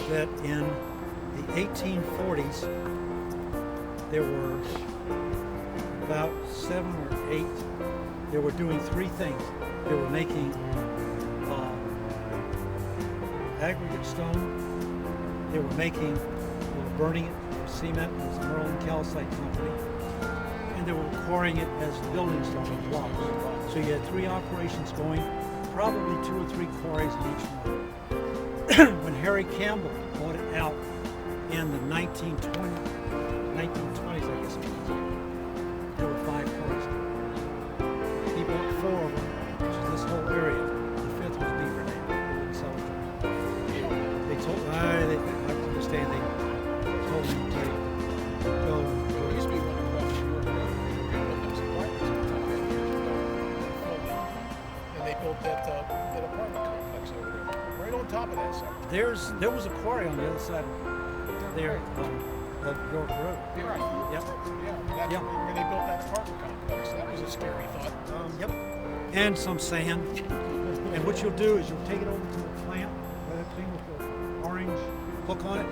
that in the 1840s there were about 7 or 8. They were doing 3 things. They were making aggregate stone. They were burning it for cement. It was a Merlin Calcite company. And they were quarrying it as building stone and blocks. So you had 3 operations going, probably 2 or 3 quarries in each one. When Harry Campbell bought it out in the 1920s, I guess it was, there were 5 quarries. He bought 4 of them, which is this whole area. The 5th was Beaver Dam. So they told me, I understand, they told me to go. There used to be one across New York Road where you were going to build those apartments and they built that apartment complex over there, right on top of that site. There was a quarry on the other side of there of York Road. Right. Yep. Yeah, that's where they built that apartment complex. That was a scary thought. Yep. And some sand. And what you'll do is you'll take it over to the plant, that thing with the orange hook on it.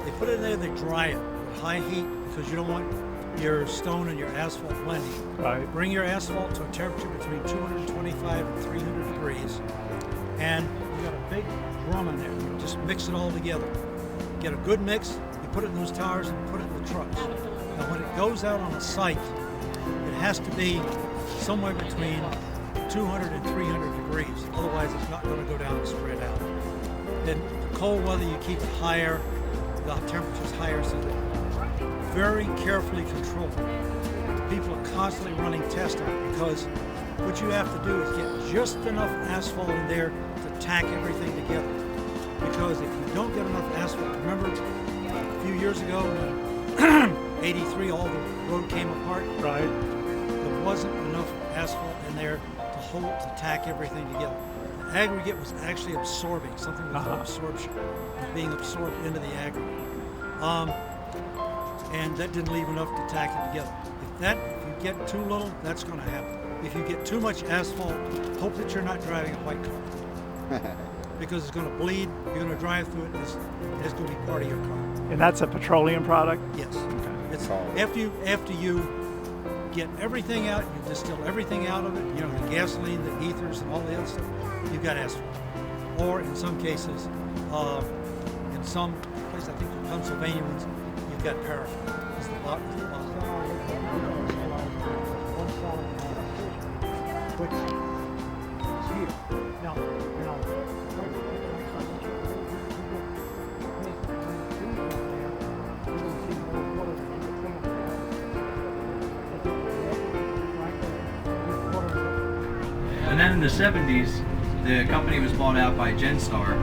They put it in there, they dry it at high heat because you don't want your stone and your asphalt blending. Right. Bring your asphalt to a temperature between 225 and 300 degrees. And you got a big drum in there. You just mix it all together. Get a good mix, you put it in those towers and put it in the trucks. Now when it goes out on a site, it has to be somewhere between 200 and 300 degrees. Otherwise it's not going to go down and spread out. Then the cold weather, you keep it higher, the temperature's higher, so that very carefully controlled. People are constantly running tests on it because what you have to do is get just enough asphalt in there to tack everything together. Because if you don't get enough asphalt, remember a few years ago when 83 all the road came apart? Right. There wasn't enough asphalt in there to tack everything together. The aggregate was actually absorbing, something we call absorption, being absorbed into the aggregate. And that didn't leave enough to tack it together. If you get too little, that's going to happen. If you get too much asphalt, hope that you're not driving a white car. Because it's going to bleed, you're going to drive through it, it's going to be part of your car. And that's a petroleum product? Yes. Okay. It's after you get everything out, you distill everything out of it, you know, the gasoline, the ethers, and all the other stuff, you've got asphalt. Or in some cases, in some places, I think the Pennsylvania ones, you've got paraffin. It's the bottom. Which is here. Now, and then in the 70s, the company was bought out by Genstar.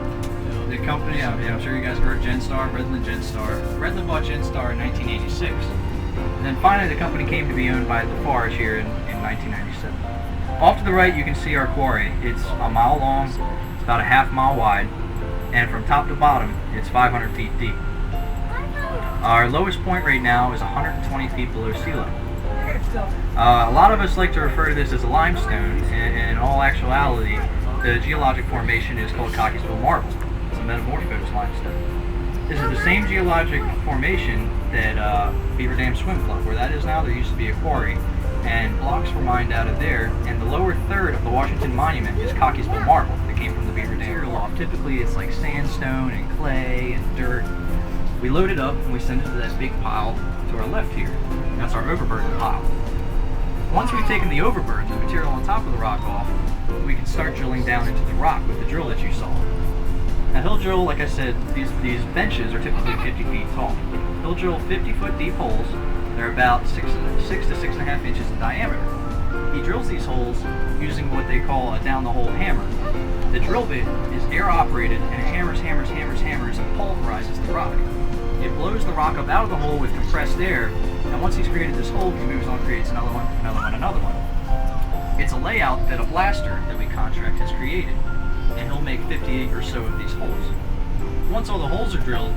The company, I'm sure you guys heard Genstar, Redland Genstar. Redland bought Genstar in 1986. And then finally the company came to be owned by LaFarge here in 1997. Off to the right you can see our quarry. It's a mile long, it's about a half-mile wide, and from top to bottom it's 500 feet deep. Our lowest point right now is 120 feet below sea level. A lot of us like to refer to this as a limestone, and in all actuality the geologic formation is called Cockeysville Marble. It's a metamorphosed limestone. This is the same geologic formation that Beaver Dam Swim Club, where that is now, there used to be a quarry, and blocks were mined out of there, and the lower third of the Washington Monument is Cockeysville Marble that came from the Beaver Dam loft. Typically it's like sandstone and clay and dirt. We load it up and we send it to that big pile to our left here. That's our overburden pile. Once we've taken the overburden, the material on top of the rock off, we can start drilling down into the rock with the drill that you saw. Now he'll drill, like I said, these benches are typically 50 feet tall. He'll drill 50-foot deep holes. They're about 6 to 6.5 inches in diameter. He drills these holes using what they call a down-the-hole hammer. The drill bit is air-operated and it hammers and pulverizes the rock. It blows the rock up out of the hole with compressed air, and once he's created this hole, he moves on, creates another one, another one. It's a layout that a blaster that we contract has created, and he'll make 58 or so of these holes. Once all the holes are drilled,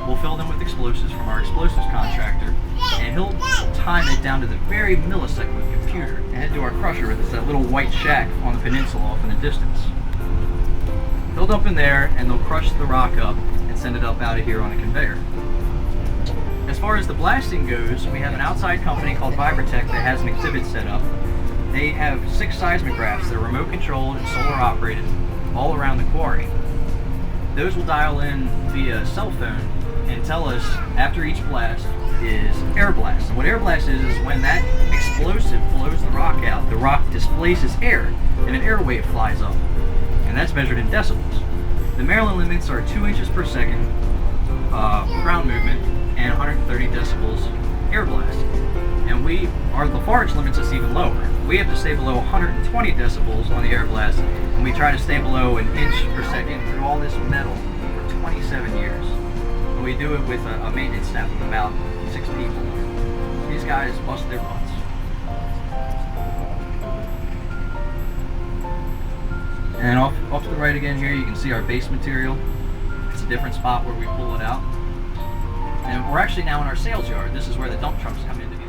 we'll fill them with explosives from our explosives contractor, and he'll time it down to the very millisecond with a computer and head to our crusher that's that little white shack on the peninsula off in the distance. They'll dump in there and they'll crush the rock up and send it up out of here on a conveyor. As far as the blasting goes, we have an outside company called Vibratech that has an exhibit set up. They have 6 seismographs that are remote controlled and solar operated all around the quarry. Those will dial in via cell phone and tell us after each blast is air blast. And what air blast is when that explosive blows the rock out, the rock displaces air and an air wave flies up. And that's measured in decibels. The Maryland limits are 2 inches per second ground movement and 130 decibels air blast. And our LaFarge limits us even lower. We have to stay below 120 decibels on the air blast, and we try to stay below 1 inch per second through all this metal for 27 years. And we do it with a maintenance staff of about 6 people. These guys bust their butts. And off to the right again here, you can see our base material. It's a different spot where we pull it out. And we're actually now in our sales yard. This is where the dump trucks come in to be